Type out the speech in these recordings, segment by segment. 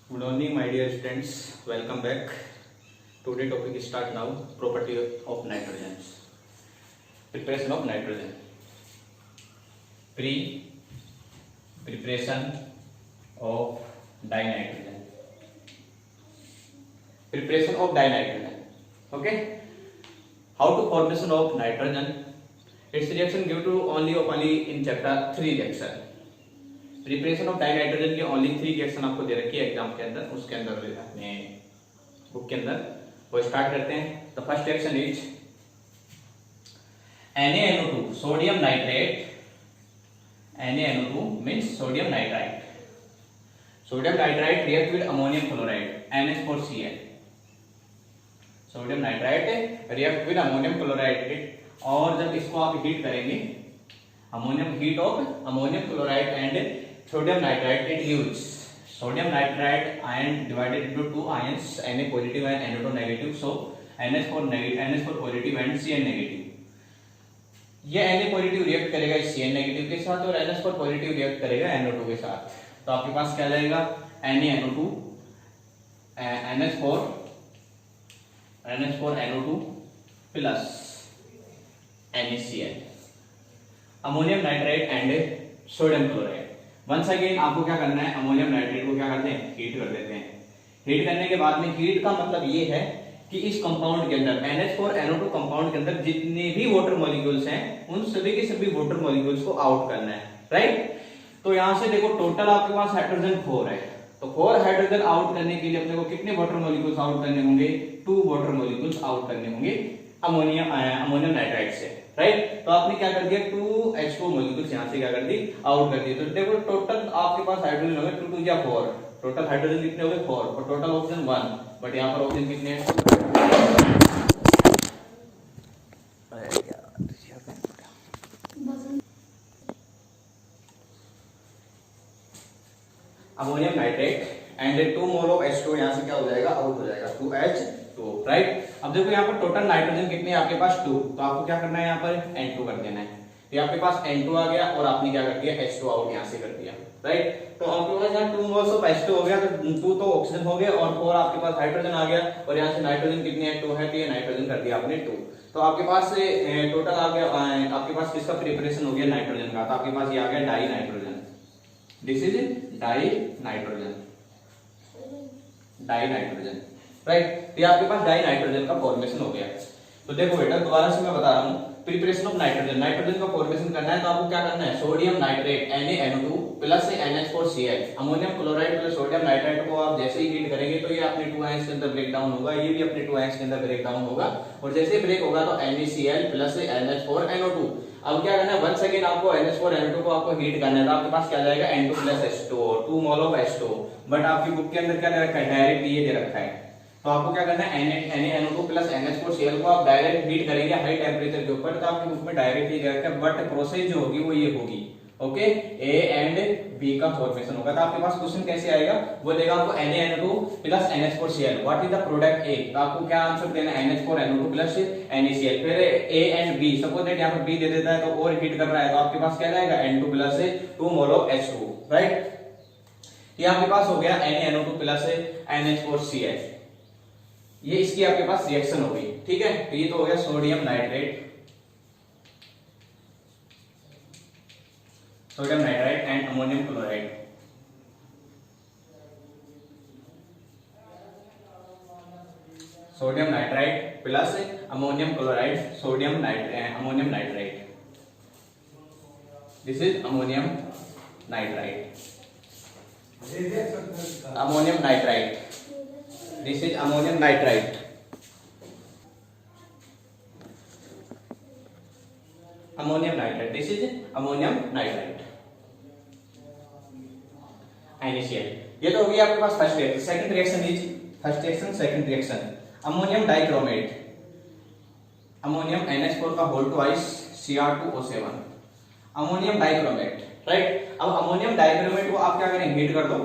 Good morning, my dear students. Welcome back. Today topic start now. Property of nitrogen. Preparation of nitrogen. Preparation of dinitrogen. Preparation of dinitrogen. Okay. How to formation of nitrogen? Its reaction give to only in chapter 3 reaction. Preparation of dinitrogen के only 3 reaction आपको दे रखी है exam के अंदर, उसके अंदर अपने book के अंदर वो स्टार्ट करते हैं। तो first reaction is NaNO2 sodium nitrate. NaNO2 means sodium nitrite. Sodium nitrite react with ammonium chloride NH4Cl। Sodium nitrite react with ammonium chloride, और जब इसको आप हीट करेंगे heat of ammonium chloride and sodium nitrite, it gives sodium nitrite ion divided into two ions, Na positive and NO2 negative. So NH4 positive and Cn negative. ये Na positive react करेगा इस Cn negative के साथ और NH4 positive react करेगा NO2 के साथ। तो आपके पास क्या जाएगा NaNO2 NH4 NO2 plus NaCl, ammonium nitrite and sodium chloride. Once again आपको क्या करना है, अमोनियम नाइट्रेट को क्या करते हैं, हीट कर देते हैं। हीट करने के बाद में हीट का मतलब ये है कि इस कंपाउंड के अंदर NH4NO2 कंपाउंड के अंदर जितने भी वाटर मॉलिक्यूल्स हैं उन सभी के सभी वाटर मॉलिक्यूल्स को आउट करना है, राइट। तो यहां से देखो टोटल आपके पास हाइड्रोजन 4 है, तो 4 हाइड्रोजन आउट करने के लिए अपने को कितने वाटर मॉलिक्यूल्स आउट करने होंगे, 2 वाटर मॉलिक्यूल्स आउट करने होंगे अमोनियम नाइट्राइट से, राइट। तो आपने क्या कर दिया, 2 H2 मॉलिक्यूल्स यहां से क्या कर दी, आउट कर दिए। तो देखो टोटल आपके पास हाइड्रोजन हो गए 2 2 या 4, टोटल हाइड्रोजन कितने हो गए 4, और टोटल ऑक्सीजन 1, बट यहां पर ऑक्सीजन कितने हैं, ammonium nitrate and 2 mole of H2 यहां से क्या हो जाएगा, आउट हो जाएगा 2H2, राइट। अब देखो यहाँ पर टोटल नाइट्रोजन कितने हैं आपके पास 2, तो आपको क्या करना है यहाँ पर N2 कर देना है। तो आपके पास N2 आ गया और आपने क्या कर दिया, H2 आउट यहाँ से कर दिया, राइट। तो आपके पास यहाँ 2 मोल्स ऑफ H2 हो गया, तो 2 तो ऑक्सीजन हो गया और 4 आपके पास हाइड्रोजन आ गया, और यहाँ से नाइट्रोजन कितने हैं 2 है, तो ये नाइट्रोजन कर दिया आपने 2। तो आपके पास टोटल आ गया, आपके पास किसका प्रिपरेशन हो गया, नाइट्रोजन का। तो आपके पास ये आ गया die nitrogen, this is die nitrogen, right. ये आपके पास डाई नाइट्रोजन का फॉर्मेशन हो गया। तो देखो बेटा दोबारा से मैं बता रहा हूँ, प्रिपरेशन ऑफ नाइट्रोजन का फॉर्मेशन करना है तो आपको क्या करना है, sodium nitrate NaNO2 plus NH4Cl, ammonium chloride plus sodium nitrite को आप जैसे ही हीट करेंगे तो ये अपने 2 आयंस के अंदर ब्रेक डाउन होगा, ये भी अपने 2 आयंस के अंदर ब्रेक डाउन होगा, और जैसे ही ब्रेक होगा तो NaCl प्लस NH4NO2। अब क्या करना है, वंस अगेन आपको NH4NO2 को आपको हीट करना है, तो आपके पास क्या जाएगा N2 plus H2, 2 mole of H2, but आपकी बुक के अंदर क्या दे रखा है, डायरेक्ट ये दे रखा है। तो आपको क्या करना है, NaNO2 प्लस NH4Cl को आप डायरेक्ट हीट करेंगे हाई टेम्परेचर के ऊपर, तो आपकी बुक में डायरेक्ट ये दे रखा है, बट प्रोसेस जो होगी वो ये होगी, ओके, A एंड B का फॉर्मेशन होगा। तो आपके पास क्वेश्चन कैसे आएगा, वो देगा आपको NaNO2 plus NH4Cl, what is the product A, तो आपको क्या आंसर देना है, NH4NO2 प्लस NaCl, फिर A and B, suppose that यहाँ पर B दे देता है तो और हीट कर रहा है, तो आपके पास क्या जाएगा N2 plus 2 mole of H2, right. ये आपके पास हो गया NaNO2 प्लस NH4Cl, ये इसकी आपके पास रिएक्शन हो गई, ठीक है। तो ये तो हो गया sodium nitrate and ammonium chloride, sodium nitrite plus ammonium chloride, ammonium nitrite, this is ammonium nitrite, this is ammonium nitrite, this is ammonium nitrite, NaCl। ये तो हो गया आपके पास first reaction. Second reaction is second reaction ammonium dichromate, ammonium NH4 का whole twice Cr2O7, ammonium dichromate, right. अब ammonium dichromate को आप क्या करें, हीट कर दो,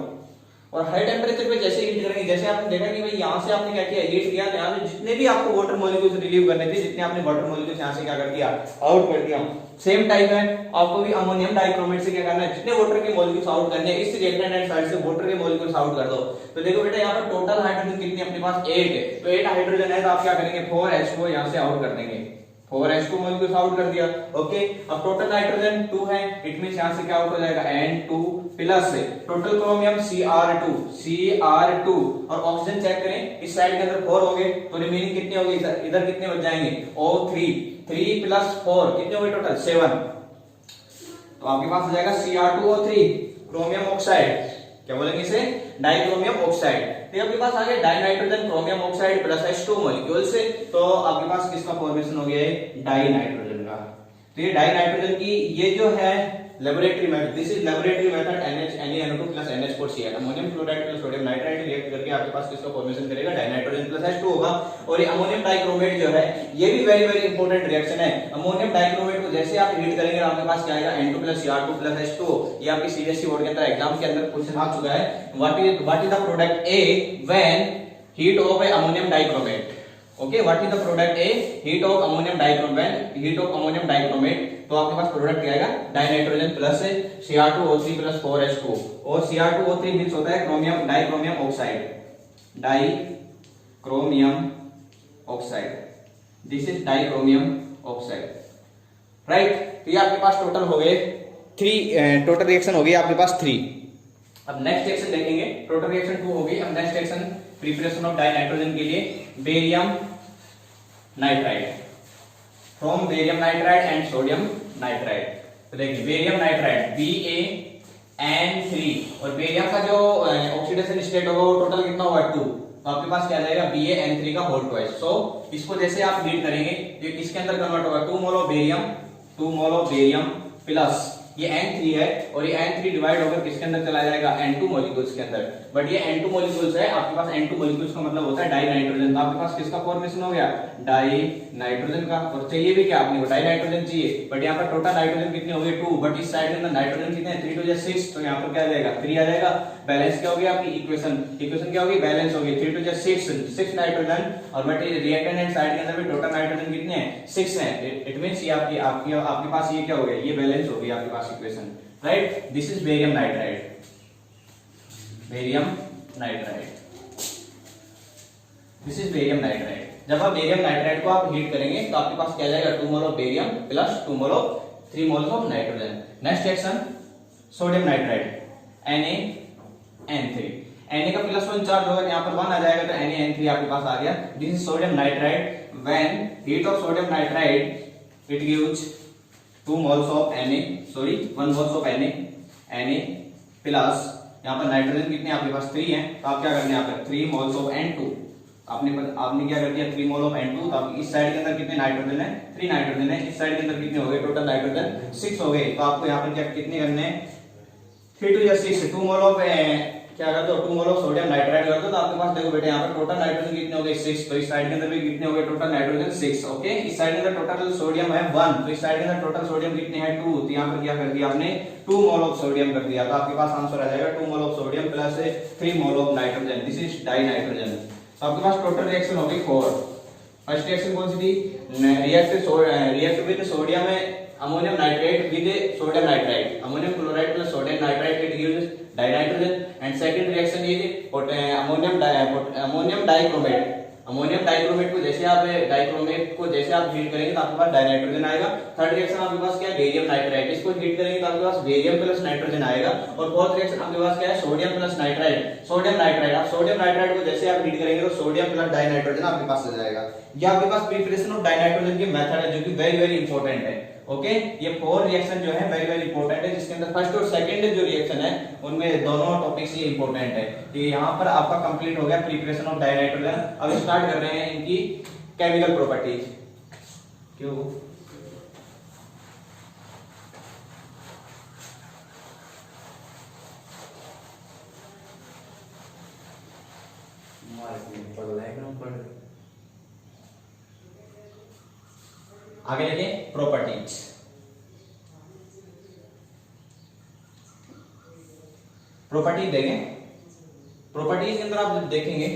और हाई टेम्परेचर पे जैसे हीट करेंगे, जैसे आपने देखा कि भाई यहाँ से आपने क्या किया, हीट किया, तो यहाँ से जितने भी आपको वाटर मॉलिक्यूल्स रिलीव करने थे, जितने आपने वाटर मॉलिक्यूल्स यहाँ से क्या कर दिया, आउट कर दिया। सेम टाइप है आपको भी अमोनियम डाइक्रोमेट से क्या करना है, जितने वाटर के मॉलिक्यूल्स आउट करने हैं, इस रिएक्टेंट एंड साइड से वाटर के मॉलिक्यूल्स आउट कर दो। तो देखो बेटा यहाँ पर टोटल हाइड्रोजन कितने अपने पास 8 है, तो 8 हाइड्रोजन है, तो आप क्या करेंगे 4H2 यहाँ से आउट कर देंगे, 4H2 मॉलिक्यूल्स आउट कर दिया। ओके, अब टोटल नाइट्रोजन 2 है, इट मींस यहां से क्या आउट हो जाएगा N2 plus total chromium Cr2 और ऑक्सीजन चेक करें, इस साइड के अंदर 4 हो गए, तो रिमेनिंग कितने हो गए, इधर कितने बच जाएंगे O3, 3 प्लस 4 कितने हो गए टोटल 7, तो आपके पास हो जाएगा Cr2O3 क्रोमियम ऑक्साइड, क्या बोलेंगे इसे, डाइक्रोमियम ऑक्साइड। तो आपके पास आ गया dinitrogen chromium oxide plus H2 molecule से, तो आपके पास किसका फॉर्मेशन हो गया है, डाइनाइट्रोजन का। तो ये डाइनाइट्रोजन की ये जो है laboratory method, this is laboratory method NaNO2 plus NH4Cl, ammonium chloride plus sodium nitride react करके आपके पास किसका फॉर्मेशन करेगा, डाइनाइट्रोजन प्लस H2 होगा। और ये अमोनियम डाइक्रोमेट जो है ये भी वेरी वेरी इंपॉर्टेंट रिएक्शन है। अमोनियम डाइक्रोमेट को जैसे आप हीट करेंगे आपके पास क्या आएगा, N2 plus Cr2 plus H2। ये आपकी सीबीएसई बोर्ड के अंदर एग्जाम के अंदर क्वेश्चन आ चुका है, what is the product A when heat of ammonium dichromate. Okay, what is the product A, heat of ammonium dichromate, heat of ammonium dichromate, तो आपके पास प्रोडक्ट क्या आएगा, dinitrogen plus Cr2O3 plus 4H2, और Cr2O3 means होता है chromium dichromium oxide, dichromium oxide, this is dichromium oxide, right. तो ये आपके पास टोटल हो गए 3, टोटल रिएक्शन हो गई आपके पास 3। अब नेक्स्ट रिएक्शन देखेंगे, टोटल रिएक्शन 2 हो गई। अब next reaction preparation of dinitrogen के लिए barium nitride, from barium nitride and sodium nitride. तो देखिए बेरियम नाइट्राइड BaN3, और बेरियम का जो ऑक्सीडेशन स्टेट होगा वो टोटल कितना होगा 2, तो आपके पास क्या जाएगा BaN3 का होल ट्वाइस। सो इसको जैसे आप हीट करेंगे तो किसके अंदर कन्वर्ट होगा, 2 मोल ऑफ बेरियम प्लस ये N3 है, और ये N3 डिवाइड होकर किसके अंदर चला जाएगा, N2 मॉलिक्यूल्स के अंदर। बट ये N2 मॉलिक्यूल्स है, आपके पास N2 मॉलिक्यूल्स का मतलब होता है डाइनाइट्रोजन, तो आपके पास किसका फॉर्मेशन हो गया, डाइनाइट्रोजन का। और चाहिए भी क्या आपने को, डाइनाइट्रोजन चाहिए, बट यहाँ पर टोटल नाइट्रोजन कितने हो गए 2, बट इस साइड के अंदर नाइट्रोजन कितने हैं 3 2 6, तो यहाँ पर क्या आ जाएगा 3 आ जाएगा। बैलेंस क्या हो गया आपकी इक्वेशन क्या होगी, बैलेंस होगी 3 2 6 नाइट्रोजन, और बट रिएक्टेंट एंड साइड के अंदर भी टोटल नाइट्रोजन कितने हैं 6 हैं, इट मींस ये आपके पास ये क्या हो गया, ये बैलेंस हो गई आपके पास equation, right. This is barium nitride, this is barium nitride. जब आप बेरियम नाइट्राइड को आप हीट करेंगे तो आपके पास क्या जाएगा, 2 mole of barium plus 3 moles of nitrogen. Next reaction sodium nitride NaN3, Na का +1 चार्ज होगा, यहाँ पर 1 आ जाएगा, तो NaN3 आपके पास आ गया। This is sodium nitride, when heat of sodium nitride it gives 2 moles of Na 1 moles of Na plus यहाँ पर नाइट्रोजन कितने आपके पास 3 हैं, तो आप क्या करते हैं यहाँ पर 3 moles of N2, आपने क्या कर दिया 3 mol of N2, तो आप इस साइड के अंदर कितने नाइट्रोजन है, 3 नाइट्रोजन है, इस साइड के अंदर कितने हो गए, टोटल नाइट्रोजन 6 हो गए। तो आपको यहाँ पर क्या कितने करने हैं, 3 2 6, 2 मोल ऑफ क्या कर दो, 2 मोल ऑफ सोडियम नाइट्राइड कर दो, तो आपके पास देखो बेटे यहाँ पर टोटल नाइट्रोजन कितने हो गए 6, तो इस साइड के अंदर भी कितने हो गए टोटल नाइट्रोजन 6। ओके, इस साइड के अंदर टोटल सोडियम है 1, तो इस साइड के अंदर टोटल सोडियम कितने हैं 2, तो यहाँ पर क्या कर दिया आपने 2 मोल ऑफ सोडियम कर दिया, तो आपके पास आंसर आ जाएगा 2 mole of sodium plus 3 mole of nitrogen, this is dinitrogen. तो आपके पास टोटल रिएक्शन हो गई 4। फर्स्ट रिएक्शन कौन सी थी, react with sodium ammonium nitrate with sodium nitride, ammonium chloride plus sodium nitride it gives dinitrogen. And second reaction is ammonium dichromate, ammonium dichromate को जैसे आप heat करेंगे तो आपके पास डाइनाइट्रोजन आएगा। थर्ड रिएक्शन आपके पास क्या है, बेरियम नाइट्राइड, इसको हीट करेंगे तो आपके पास बेरियम प्लस नाइट्रोजन आएगा। और फोर्थ रिएक्शन आपके पास क्या है, sodium plus nitride, sodium nitride, आप सोडियम नाइट्राइड को जैसे आप हीट करेंगे तो सोडियम प्लस डाइनाइट्रोजन आपके पास आ जाएगा। ये आपके पास प्रिपरेशन ऑफ डाइनाइट्रोजन की मेथड है जो कि वेरी वेरी इंपॉर्टेंट है। ओके, ये 4 रिएक्शन जो है वेरी वेरी इंपॉर्टेंट है, जिसके अंदर फर्स्ट और सेकंड जो रिएक्शन है उनमें दोनों टॉपिक्स ये इंपॉर्टेंट है। तो यहाँ पर आपका कंप्लीट हो गया प्रिपरेशन ऑफ डाइनाइट्रोजन। अब स्टार्ट कर रहे हैं इनकी केमिकल प्रॉपर्टीज। क्यों आगे देखें प्रॉपर्टीज। प्रॉपर्टी देखें प्रॉपर्टीज के अंदर आप जब देखेंगे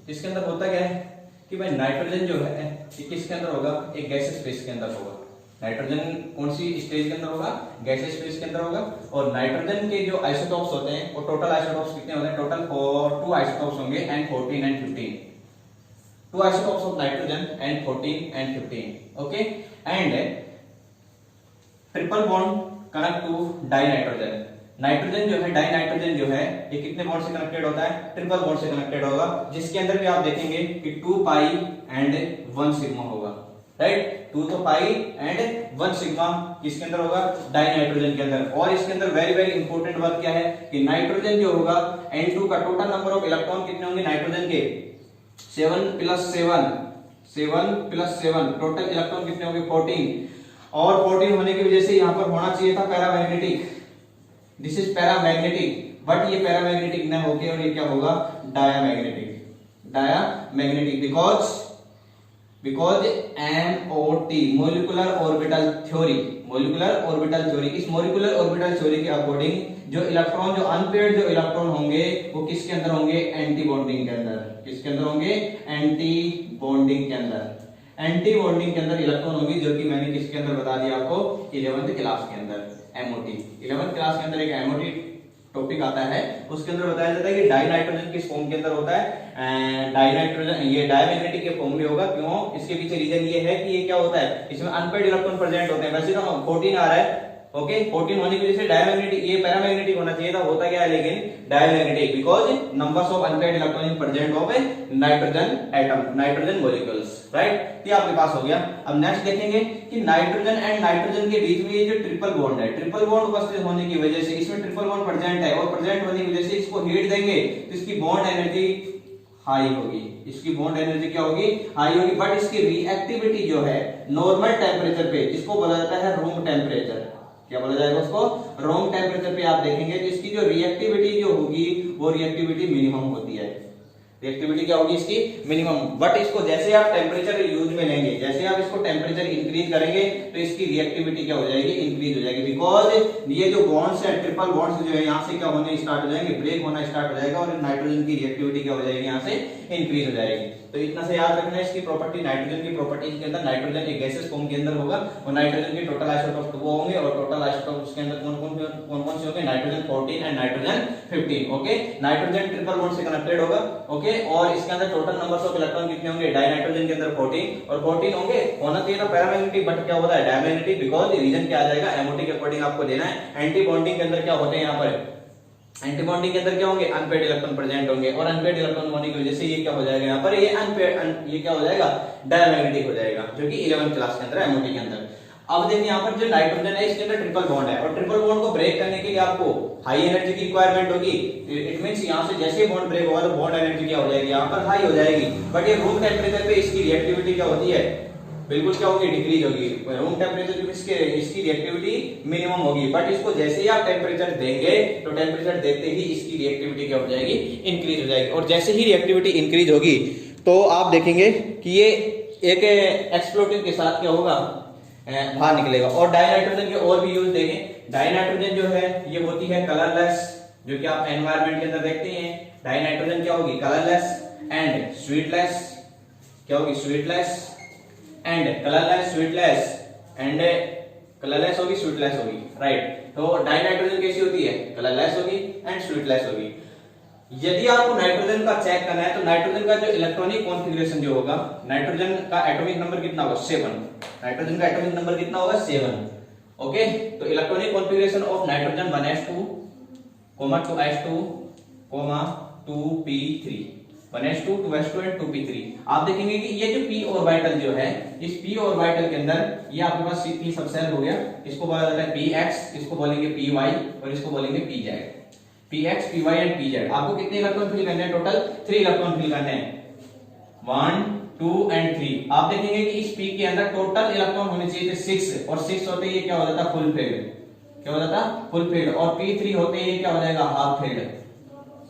इसके अंदर होता क्या है कि भाई नाइट्रोजन जो है ये किसके अंदर होगा, एक गैसेस फेज के अंदर होगा। नाइट्रोजन कौन सी स्टेज के अंदर होगा, गैसेस फेज के अंदर होगा। और नाइट्रोजन के जो आइसोटॉप्स होते हैं वो टोटल आइसोटॉप्स कितने होते हैं, टोटल 2 आइसोटॉप्स होंगे N14 and 15, 2 isotopes of nitrogen N14 and 15, okay, and triple bond connect to dinitrogen। Nitrogen जो है डाइनाइट्रोजन जो है ये कितने बॉन्ड से कनेक्टेड होता है, ट्रिपल बॉन्ड से कनेक्टेड होगा, जिसके अंदर भी आप देखेंगे कि 2 पाई एंड 1 सिग्मा होगा, राइट। 2 तो पाई एंड 1 सिग्मा किसके अंदर होगा, डाइनाइट्रोजन के अंदर। और इसके अंदर वेरी वेरी इंपॉर्टेंट बात क्या है कि नाइट्रोजन जो होगा N2 का टोटल नंबर ऑफ इलेक्ट्रॉन कितने होंगे नाइट्रोजन के, 7 + 7 टोटल इलेक्ट्रॉन कितने होंगे 14। और 14 होने की वजह से यहां पर होना चाहिए था paramagnetic, this is paramagnetic, but ये पैरामैग्नेटिक न होके और ये क्या होगा diamagnetic because MOT molecular orbital theory, इस मोलिकुलर ऑर्बिटल थ्योरी के अकॉर्डिंग जो इलेक्ट्रॉन, जो अनपेयर्ड जो इलेक्ट्रॉन होंगे वो किसके अंदर होंगे, एंटी बॉन्डिंग के अंदर। किसके अंदर होंगे, एंटी बॉन्डिंग के अंदर इलेक्ट्रॉन होंगे, जो कि मैंने किसके अंदर बता दिया आपको 11th क्लास के अंदर, MOT 11th क्लास के अंदर एक MOT टॉपिक आता है, उसके अंदर बताया जाता है कि डाइनाइट्रोजन किस फॉर्म के अंदर होता है, डाइनाइट्रोजन ये डायमैग्नेटिक के फॉर्म में होगा। क्यों, इसके पीछे रीजन ये है कि ये क्या होता है, इसमें अनपेयर्ड इलेक्ट्रॉन प्रेजेंट होते हैं। वैसे तो 14 आ रहा है, ओके 14 होने की वजह से डायमैग्नेटिक, ये पैरामैग्नेटिक होना चाहिए था, होता क्या है लेकिन diamagnetic, because numbers of unpaired electron in present of nitrogen atom, nitrogen molecules, right. ये आपके पास हो गया। अब नेक्स्ट देखेंगे कि नाइट्रोजन एंड नाइट्रोजन के बीच में ये जो ट्रिपल बॉन्ड है, ट्रिपल बॉन्ड उपस्थित होने की वजह से इसमें ट्रिपल बॉन्ड प्रेजेंट है, और प्रेजेंट होने की वजह से इसको हीट देंगे तो इसकी बॉन्ड एनर्जी हाई होगी, इसकी बॉन्ड एनर्जी क्या होगी, हाई होगी। बट इसकी रिएक्टिविटी जो है नॉर्मल टेम्परेचर पे, इसको बोला जाता है रूम टेम्परेचर, क्या बोला जाएगा उसको, रूम टेम्परेचर पे आप देखेंगे तो इसकी जो रिएक्टिविटी जो होगी वो रिएक्टिविटी मिनिमम होती है। रिएक्टिविटी क्या होगी इसकी, मिनिमम। बट इसको जैसे आप टेम्परेचर यूज में लेंगे, जैसे आप इसको टेम्परेचर इंक्रीज करेंगे तो इसकी रिएक्टिविटी क्या हो जाएगी, इंक्रीज हो जाएगी। बिकॉज ये जो बॉन्ड्स है, ट्रिपल बॉन्ड्स जो है यहाँ से क्या होने स्टार्ट हो जाएंगे, ब्रेक होना स्टार्ट हो जाएगा, और नाइट्रोजन की रिएक्टिविटी क्या हो जाएगी, यहाँ से इंक्रीज हो जाएगी। तो इतना से याद रखना है इसकी प्रॉपर्टी, नाइट्रोजन की प्रॉपर्टी के अंदर नाइट्रोजन एक गैसेस फॉर्म के अंदर होगा, और नाइट्रोजन के टोटल आइसोटॉप्स वो होंगे, और टोटल आइसोटॉप्स के अंदर कौन से होंगे, nitrogen 14 and nitrogen 15, okay. Nitrogen triple bond से कनेक्टेड होगा, ओके। और इसके अंदर टोटल नंबर्स ऑफ इलेक्ट्रॉन कितने होंगे, डाइनाइट्रोजन के अंदर 14 और 14 होंगे, होना चाहिए था पैरामैग्नेटिक, बट क्या होता है डायमैग्नेटिक, बिकॉज रीजन क्या आ जाएगा, MOT के अकॉर्डिंग आपको लेना है। एंटी बॉन्डिंग के अंदर क्या होते हैं, यहाँ पर एंटी बॉन्डिंग के अंदर क्या होंगे, अनपेयर्ड इलेक्ट्रॉन प्रेजेंट होंगे, और अनपेयर्ड इलेक्ट्रॉन होने की वजह से ये क्या हो जाएगा, यहाँ पर ये अनपेयर्ड, ये क्या हो जाएगा, डायमैग्नेटिक हो जाएगा, जो कि 11th क्लास के अंदर MOT के अंदर। अब देखिए यहाँ पर जो नाइट्रोजन है इसके अंदर ट्रिपल बॉन्ड है, और ट्रिपल बॉन्ड को ब्रेक करने के लिए आपको हाई एनर्जी की रिक्वायरमेंट होगी। इट मींस यहाँ से जैसे बॉन्ड ब्रेक होगा तो बॉन्ड एनर्जी क्या हो जाएगी, यहाँ पर हाई हो जाएगी। बट ये रूम टेम्परेचर पे इसकी रिएक्टिविटी क्या होती है, बिल्कुल क्या होगी, डिक्रीज होगी। रूम टेम्परेचर पे इसकी रिएक्टिविटी मिनिमम होगी, बट इसको जैसे ही आप टेम्परेचर देंगे तो टेम्परेचर देते ही इसकी रिएक्टिविटी क्या हो जाएगी, इंक्रीज हो जाएगी। और जैसे ही रिएक्टिविटी इंक्रीज होगी तो आप देखेंगे कि ये एक एक्सप्लोटिव के साथ क्या होगा, बाहर निकलेगा। और डाइनाइट्रोजन के और भी यूज देखें, डाइनाइट्रोजन जो है ये होती है कलरलेस, जो कि आप एनवायरनमेंट के अंदर देखते हैं। डाइनाइट्रोजन क्या होगी, कलरलेस एंड स्वीटलेस, क्या होगी, स्वीटलेस एंड कलरलेस, स्वीटलेस एंड कलरलेस होगी, स्वीटलेस होगी, राइट। तो डाइनाइट्रोजन कैसी होती है, कलरलेस होगी एंड स्वीटलेस होगी। यदि आपको नाइट्रोजन का चेक करना है तो नाइट्रोजन का जो इलेक्ट्रॉनिक कॉन्फ़िगरेशन जो होगा, नाइट्रोजन का एटॉमिक नंबर कितना होगा, 7। नाइट्रोजन का एटॉमिक नंबर कितना होगा, 7, ओके। तो electronic configuration of nitrogen 1s2, 2s2, 2p3, 1s2, 2s2 and 2p3। आप देखेंगे कि ये जो p ऑर्बिटल जो है, इस p ऑर्बिटल के अंदर ये आपके पास p सबसेल हो गया, इसको बोला जाता है px, इसको बोलेंगे py और इसको बोलेंगे pz। px, py and pz। आपको कितने इलेक्ट्रॉन फिल करने हैं, टोटल 3 इलेक्ट्रॉन फिल करने हैं, 1, 2 एंड 3। आप देखेंगे कि इस p के अंदर टोटल इलेक्ट्रॉन होने चाहिए थे 6, और 6 होते ही क्या हो जाता, फुल फिल्ड, क्या हो जाता, फुल फिल्ड। और p3 होते ही क्या हो जाएगा, हाफ फिल्ड,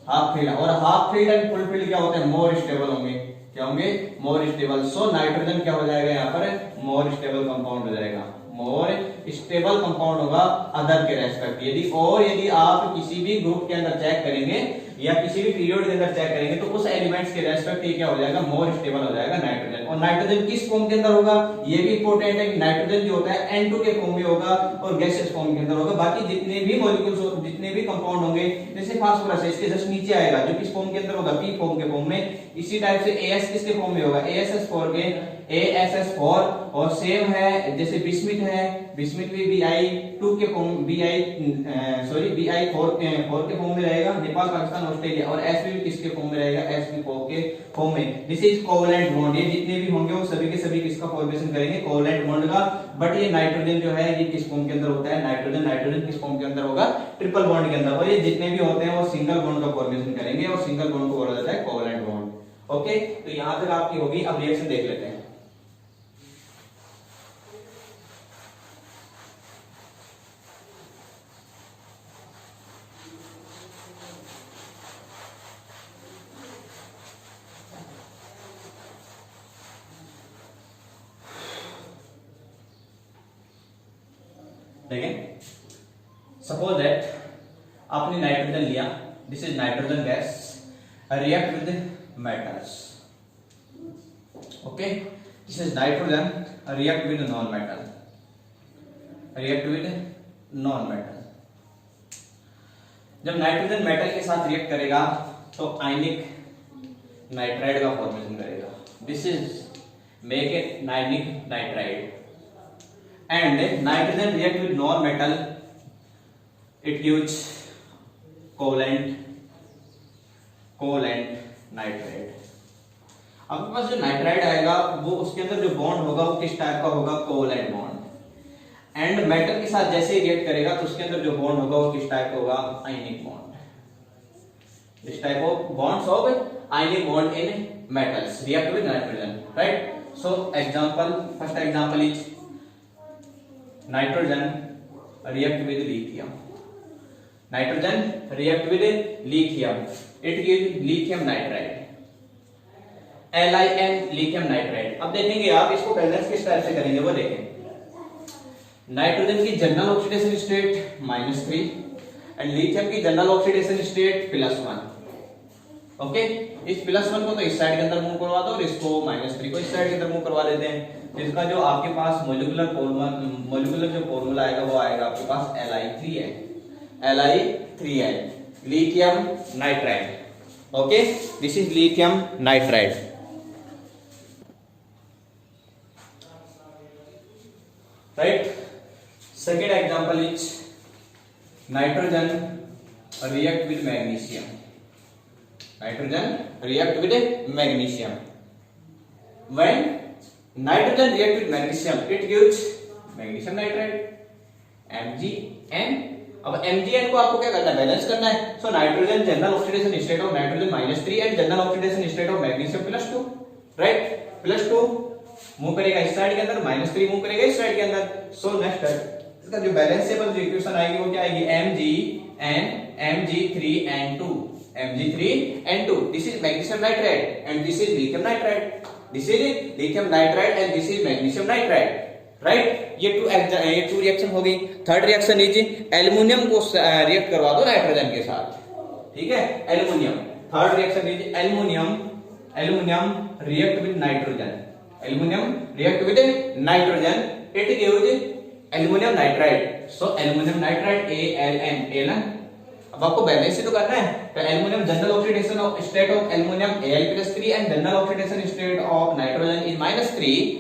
हाफ फील्ड। और half field and full field क्या होते हैं, मोर स्टेबल होंगे, क्या होंगे, मोर स्टेबल। सो नाइट्रोजन क्या हो जाएगा, यहाँ पर मोर स्टेबल कंपाउंड हो जाएगा, मोर स्टेबल कंपाउंड होगा अदर के रेस्पेक्ट। यदि आप किसी भी ग्रुप के अंदर चेक करेंगे या किसी भी पीरियड के अंदर चेक करेंगे तो उस एलिमेंट्स के रेस्पेक्ट ये क्या हो जाएगा, मोर स्टेबल हो जाएगा नाइट्रोजन। और नाइट्रोजन किस फॉर्म के अंदर होगा, ये भी इंपॉर्टेंट है कि नाइट्रोजन जो होता है N2 के फॉर्म में होगा और गैसियस फॉर्म के अंदर होगा। बाकी जितने भी मॉलिक्यूल्स, जितने भी कंपाउंड होंगे, जैसे फास्फोरस है, इसके जस्ट नीचे आएगा, जो किस फॉर्म के अंदर होगा, P फॉर्म के फॉर्म में। इसी टाइप से AS किसके फॉर्म में होगा, ASS4 के, ASS4। और सेम है जैसे बिस्मिथ है, बिस्मिथ भी Bi2 के फॉर्म, Bi4 के फॉर्म में रहेगा, नेपाल, पाकिस्तान, ऑस्ट्रेलिया। और Sp भी किसके फॉर्म में रहेगा, Sp4 के फॉर्म में। This is covalent bond. ये जितने भी होंगे वो सभी के सभी किसका फॉर्मेशन करेंगे, कोवलेंट बॉन्ड का। बट ये नाइट्रोजन जो है ये किस फॉर्म के अंदर होता है, नाइट्रोजन किस फॉर्म के अंदर होगा, ट्रिपल बॉन्ड के अंदर। और ये जितने भी होते हैं वो सिंगल बॉन्ड का फॉर्मेशन करेंगे और सिंगल बॉन्ड को बोला जाता है कोवलेंट बॉन्ड। ओके, तो यहां तक आपकी होगी। अब रिएक्शन देख लेते हैं। देखें, सपोज दैट आपने नाइट्रोजन लिया, this is nitrogen gas, react with metals. Okay, this is nitrogen react with non-metal. जब नाइट्रोजन मेटल के साथ रिएक्ट करेगा तो आयनिक नाइट्राइड का फॉर्मेशन करेगा। This is make a ionic nitride. And nitrogen react with non-metal, it gives covalent nitride. आपके पास जो nitride आएगा वो उसके अंदर जो बॉन्ड होगा वो किस टाइप का होगा, कोवलेंट बॉन्ड। एंड मेटल के साथ जैसे ही रिएक्ट करेगा तो उसके अंदर जो बॉन्ड होगा वो किस टाइप का होगा, ionic bond. This type of bonds of ionic bond in metals react with nitrogen, right. So example, first example is nitrogen react with lithium. Nitrogen react with lithium, it gives lithium nitride, LiN lithium nitride। अब देखेंगे आप इसको balance किस type से करेंगे वो देखें। Nitrogen की general oxidation state -3 and lithium की जनरल ऑक्सीडेशन स्टेट +1। ओके, इस +1 को तो इस साइड के अंदर मूव करवा दो और इसको -3 को इस साइड के अंदर मूव करवा देते हैं। तो इसका जो आपके पास मॉलिक्यूलर जो फॉर्मूला आएगा वो आएगा आपके पास Li3 lithium nitride। okay, this is lithium nitride। right, second example is nitrogen react with magnesium। when nitrogen react with magnesium it gives magnesium nitride, MgN। अब MgN को आपको क्या करना है, बैलेंस करना है। So nitrogen general oxidation state of nitrogen -3 and general oxidation state of magnesium +2, right, +2 move करेगा इस साइड के अंदर, -3 मूव करेगा इस साइड के अंदर। सो नेक्स्ट इसका जो बैलेंसेबल जो इक्वेशन आएगी वो क्या आएगी, Mg3N2। This is magnesium nitride and this is lithium nitride, this is lithium nitride and this is magnesium nitride, right. ये टू रिएक्शन हो गई। थर्ड रिएक्शन लीजिए, एल्युमिनियम को रिएक्ट करवा दो नाइट्रोजन के साथ, ठीक है, एल्युमिनियम। थर्ड रिएक्शन लीजिए, aluminium react with nitrogen, it gives aluminium nitride. So aluminium nitride AlN। अब आपको बैलेंस ही तो करना है, तो aluminium general oxidation state of aluminium Al+3 and general oxidation state of nitrogen is -3।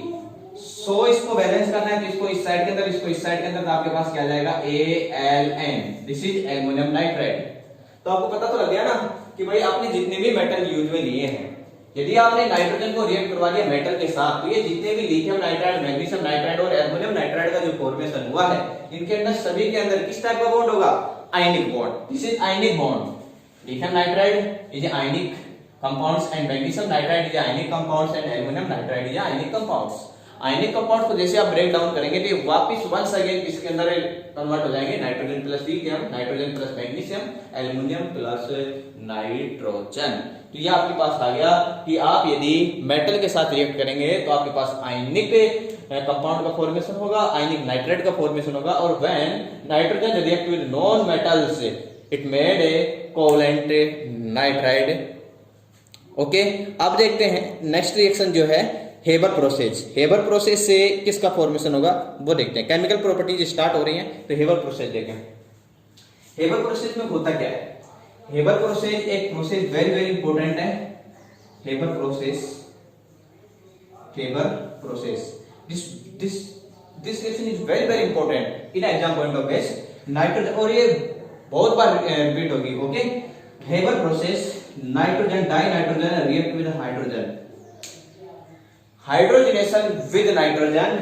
सो इसको बैलेंस करना है तो इसको इस साइड के अंदर, इसको इस साइड के अंदर, तो आपके पास क्या जाएगा, AlN। This is aluminium nitride. तो आपको पता तो लग गया ना कि भाई आपने जितने भी मेटल यूज में लिए हैं, यदि आपने नाइट्रोजन को रिएक्ट करवा दिया मेटल के साथ तो ये जितने भी लिथियम नाइट्राइड, मैग्नीशियम नाइट्राइड और एल्युमिनियम नाइट्राइड का जो फॉर्मेशन हुआ है, इनके अंदर सभी के अंदर किस टाइप का बॉन्ड होगा, ionic bond. This is ionic bond. Lithium nitride is ionic compounds and magnesium nitride is ionic compounds and aluminium nitride is ionic compounds. Ionic compound को जैसे आप ब्रेक डाउन करेंगे तो वापस वंस अगेन इसके अंदर कन्वर्ट हो जाएंगे, nitrogen plus lithium, nitrogen plus magnesium, aluminium plus nitrogen. तो ये आपके पास आ गया कि आप यदि मेटल के साथ रिएक्ट करेंगे तो आपके पास आयनिक कंपाउंड का फॉर्मेशन होगा, आयनिक नाइट्रेट का फॉर्मेशन होगा, और when nitrogen react with non metals it made a covalent nitride. Okay, अब देखते हैं नेक्स्ट रिएक्शन जो है हेबर प्रोसेस। हेबर प्रोसेस से किसका फॉर्मेशन होगा वो देखते हैं। केमिकल प्रॉपर्टीज स्टार्ट हो रही हैं, तो हेबर प्रोसेस देखें। हेबर प्रोसेस में होता क्या है? हेबर प्रोसेस एक प्रोसेस वेरी वेरी इंपॉर्टेंट है। Haber process this reaction is very very important in exam point of view. Nitrogen, और ये बहुत बार रिपीट होगी। Okay, Haber process, nitrogen dinitrogen react with hydrogen, hydrogenation with nitrogen,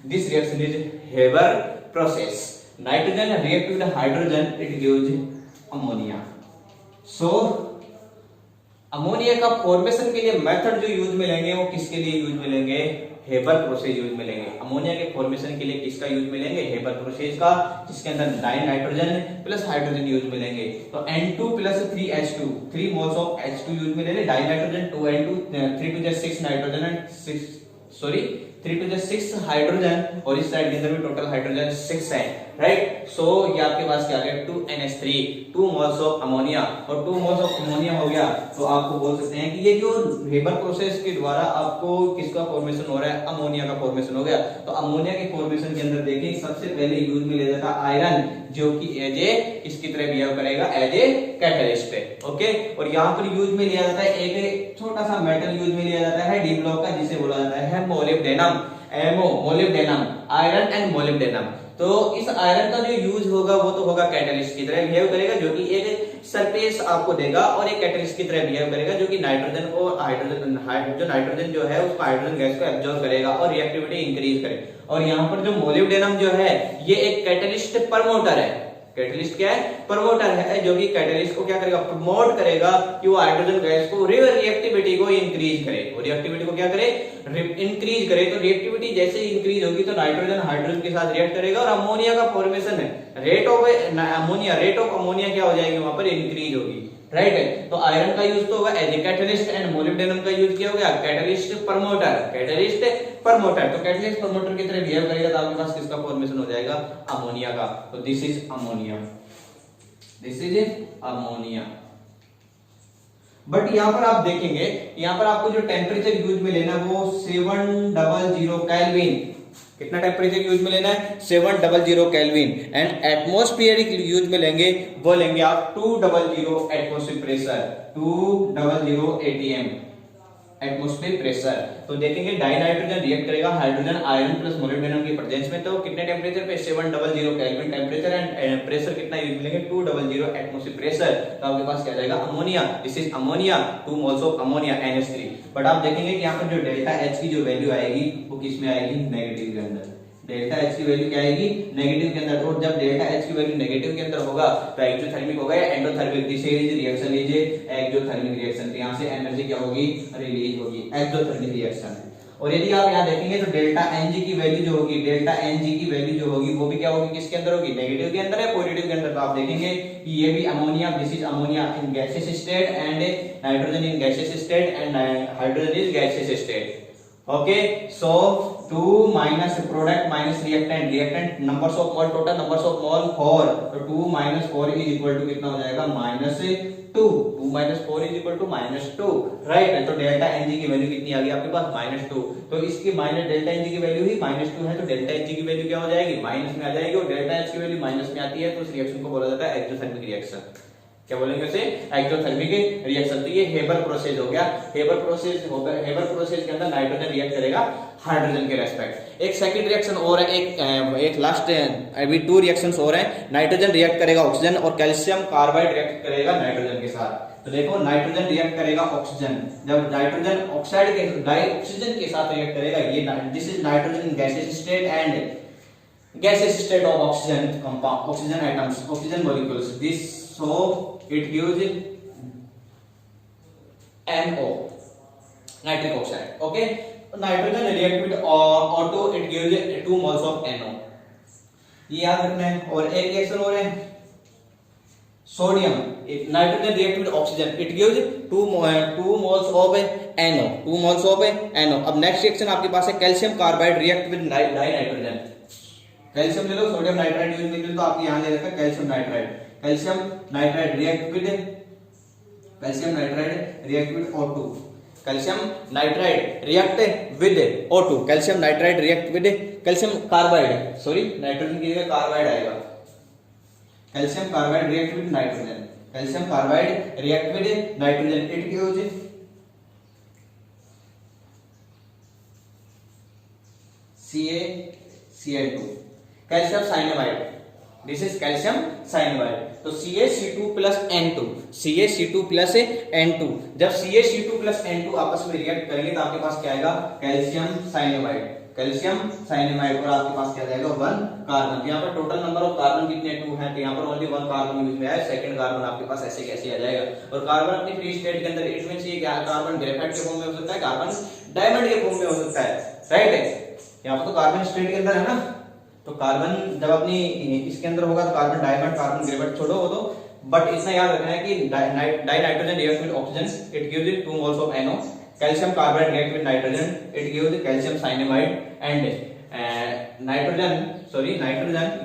this reaction is Haber process. Nitrogen react with hydrogen, it gives ammonia. So ammonia का formation के लिए method जो use में लेंगे वो किसके लिए यूज में लेंगे? हेबर प्रोसेस यूज में लेंगे। अमोनिया के फॉर्मेशन के लिए किसका यूज में लेंगे? हेबर प्रोसेस का, जिसके अंदर die nitrogen plus hydrogen use में लेंगे। तो N2 plus 3H2, 3 moles of H2 use में ले ले, die nitrogen 2N2, 3 to the 6 nitrogen and 3 to the 6 hydrogen, और इस साइड के अंदर भी टोटल हाइड्रोजन 6 है, राइट। सो ये आपके पास क्या आ गया? 2NH3, 2 मोल्स ऑफ अमोनिया, और 2 मोल्स ऑफ अमोनिया हो गया। तो आपको बोल सकते हैं कि ये जो हेबर प्रोसेस के द्वारा आपको किसका फॉर्मेशन हो रहा है? अमोनिया का फॉर्मेशन हो गया। तो अमोनिया के फॉर्मेशन के अंदर देखिए सबसे पहले यूज में लिया जाता है आयरन, जो कि एज ए इसकी तरह बिहेव करेगा एज ए कैटलिस्ट। ओके, और यहाँ पर यूज में लिया जाता है एक छोटा सा मेटल यूज में लिया जाता है डी ब्लॉक का, जिसे बोला जाता है molybdenum. Molybdenum, iron and molybdenum. तो इस आयरन का जो यूज होगा वो तो होगा कैटलिस्ट की तरह बिहेव करेगा, जो कि एक सरफेस आपको देगा, और एक कैटलिस्ट की तरह बिहेव करेगा, जो कि नाइट्रोजन को नाइट्रोजन जो है उसको हाइड्रोजन गैस को एब्जॉर्ब करेगा और रिएक्टिविटी इंक्रीज करेगा। और यहाँ पर जो मोलिब्डेनम जो है ये एक कैटलिस्ट प्रमोटर है। कैटलिस्ट क्या है? प्रमोटर है, जो कि कैटलिस्ट को क्या करेगा? प्रमोट करेगा कि वो हाइड्रोजन गैस को रिएक्टिविटी को इंक्रीज करे, और रिएक्टिविटी को क्या करे? इंक्रीज करे। तो रिएक्टिविटी जैसे इंक्रीज होगी तो नाइट्रोजन हाइड्रोजन के साथ रिएक्ट करेगा, और अमोनिया का फॉर्मेशन है, रेट ऑफ अमोनिया क्या हो जाएगी? वहां पर इंक्रीज होगी, राइट है। तो आयरन का यूज तो होगा as a catalyst, and molybdenum का यूज किया होगा कैटलिस्ट प्रमोटर। तो कैटलिस्ट प्रमोटर की तरह बिहेव करेगा, तो आपके पास किसका फॉर्मेशन हो जाएगा? अमोनिया का। तो दिस इज अमोनिया। बट यहाँ पर आप देखेंगे, यहाँ पर आपको जो टेम्परेचर यूज में लेना वो 700 केल्विन। कितना टेम्परेचर यूज में लेना है? 700 केल्विन। एंड एटमॉस्फेरिक यूज में लेंगे वो लेंगे आप 200 atmospheric pressure, 200 ATM atmospheric pressure. तो देखेंगे डाई नाइट्रोजन रिएक्ट करेगा हाइड्रोजन आयरन प्लस मोलिब्डेनम के प्रेजेंस में, तो कितने टेम्परेचर पे? 700 केल्विन टेम्परेचर, एंड प्रेशर कितना यूज मिलेंगे? 200 एटमॉस्फेरिक प्रेशर। तो आपके पास क्या जाएगा? Ammonia. This is ammonia, 2 moles of ammonia NH3। But आप देखेंगे कि यहाँ पर जो डेल्टा H की जो वैल्यू आएगी वो किस में आएगी? नेगेटिव के अंदर। डेल्टा H की वैल्यू क्या आएगी? नेगेटिव के अंदर। और जब डेल्टा H की वैल्यू नेगेटिव के अंदर होगा तो एक्सोथर्मिक होगा या endothermic? This is reaction is exothermic reaction. तो यहाँ से एनर्जी क्या होगी? रिलीज होगी, एक्सोथर्मिक रिएक्शन। और यदि आप यहाँ देखेंगे तो डेल्टा Ng की वैल्यू जो होगी, डेल्टा Ng की वैल्यू जो होगी वो भी क्या होगी? किसके अंदर होगी? नेगेटिव के अंदर है, पॉजिटिव के अंदर। तो आप देखेंगे कि ये भी ammonia, this is ammonia in gaseous state, and nitrogen in gaseous state, and hydrogen is gaseous state. Okay, so 2 minus product minus reactant numbers of mole, total numbers of mole 4। तो 2 minus 4 is equal to कितना हो जाएगा? -2। 2 minus 4 is equal to -2, right. तो delta Ng की value कितनी आ गई आपके पास? -2। तो इसकी माइनस डेल्टा Ng की वैल्यू ही -2 है, तो डेल्टा Ng की वैल्यू क्या हो जाएगी? माइनस में आ जाएगी, और डेल्टा H की वैल्यू माइनस में आती है, तो इस रिएक्शन को बोला जाता है एक्सोथर्मिक रिएक्शन। क्या बोलेंगे उसे? Exothermic reaction. तो ये हेबर प्रोसेस हो गया। हेबर प्रोसेस के अंदर नाइट्रोजन रिएक्ट करेगा हाइड्रोजन के रेस्पेक्ट। एक सेकंड रिएक्शन और है, एक लास्ट, अभी 2 रिएक्शंस और हैं। नाइट्रोजन रिएक्ट करेगा ऑक्सीजन, और कैल्शियम कार्बाइड रिएक्ट करेगा नाइट्रोजन के साथ। तो देखो, नाइट्रोजन रिएक्ट करेगा ऑक्सीजन, जब नाइट्रोजन ऑक्साइड के डाइऑक्सीजन के साथ रिएक्ट करेगा, ये this is nitrogen in gaseous state and gaseous state of oxygen compound, oxygen atoms, oxygen molecules. This so it gives NO, nitric oxide. Okay, nitrogen react with O2, it gives 2 moles of NO. ये याद रखना है। और एक reaction और है, sodium nitrogen react with oxygen, it gives 2 moles of NO, 2 moles of NO। अब next reaction आपके पास है calcium carbide react with die nitrogen. Calcium ले लो, सोडियम नाइट्राइड यूज नहीं तो आपके यहां ले रखा है calcium nitride. Calcium nitride react with O2, calcium nitride react with O2, calcium nitride react with calcium carbide, sorry nitrogen की जगह कार्बाइड आएगा। Calcium carbide react with nitrogen, calcium carbide react with nitrogen, it gives CaCl2, calcium cyanamide, this is calcium cyanamide. तो CaC2 plus N2, CaC2 plus N2, जब CaC2 plus N2 आपस में react करेंगे तो आपके पास क्या आएगा, कैल्शियम साइनामाइड, कैल्शियम साइनामाइड, और आपके पास क्या जाएगा 1 कार्बन। यहाँ पर टोटल नंबर ऑफ कार्बन कितने 2 हैं, तो यहाँ पर ओनली 1 कार्बन यूज में है, सेकंड कार्बन आपके पास ऐसे कैसे आ जाएगा। और कार्बन अपनी फ्री स्टेट के अंदर, इट मींस ये कार्बन ग्रेफाइट के फॉर्म में हो सकता है, कार्बन डायमंड के फॉर्म में हो सकता है, राइट है। यहाँ पर तो कार्बन स्टेट के अंदर है ना, तो कार्बन जब अपनी इसके अंदर होगा तो कार्बन डायमंड, कार्बन ग्रेफाइट छोड़ो वो तो, बट इतना याद रखना है कि die nitrogen react with oxygen, it gives 2 moles of NO, calcium carbide react with nitrogen, it gives calcium cyanamide, and nitrogen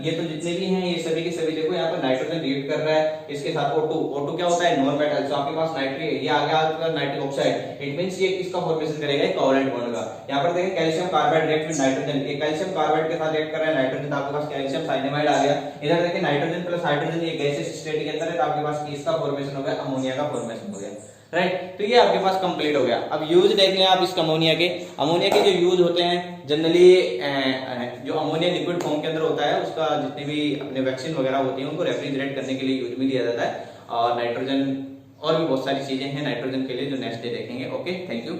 ये तो जितने भी हैं ये सभी के सभी, देखो यहाँ पर नाइट्रोजन रिएक्ट कर रहा है इसके साथ O2 क्या होता है, नॉन मेटल। तो आपके पास ये आ गया आपका नाइट्रिक ऑक्साइड, इट मींस ये किसका फॉर्मेशन करेगा, कोवैलेंट बॉन्ड का। यहाँ पर देखें calcium carbide react with nitrogen, ये कैल्शियम कार्बाइड के साथ रिएक्ट कर रहा है नाइट्रोजन, तो आपके पास कैल्शियम साइनामाइड आ गया। इधर देखें नाइट्रोजन प्लस हाइड्रोजन ये गैसेस स्टेट के अंदर है, तो आपके पास किसका फॉर्मेशन हो गया, अमोनिया का फॉर्मेशन हो गया, राइट। तो ये आपके पास कंप्लीट हो गया। अब यूज देख लें आप इस अमोनिया के जो यूज होते हैं जनरली, जो अमोनिया लिक्विड फॉर्म के अंदर होता है उसका जितने भी अपने वैक्सीन वगैरह होती हैं उनको रेफ्रिजरेट करने के लिए यूज में लिया जाता है, और नाइट्रोजन और भी बहुत सारी चीजें हैं नाइट्रोजन के लिए जो नेक्स्ट डे देखेंगे। Okay, thank you.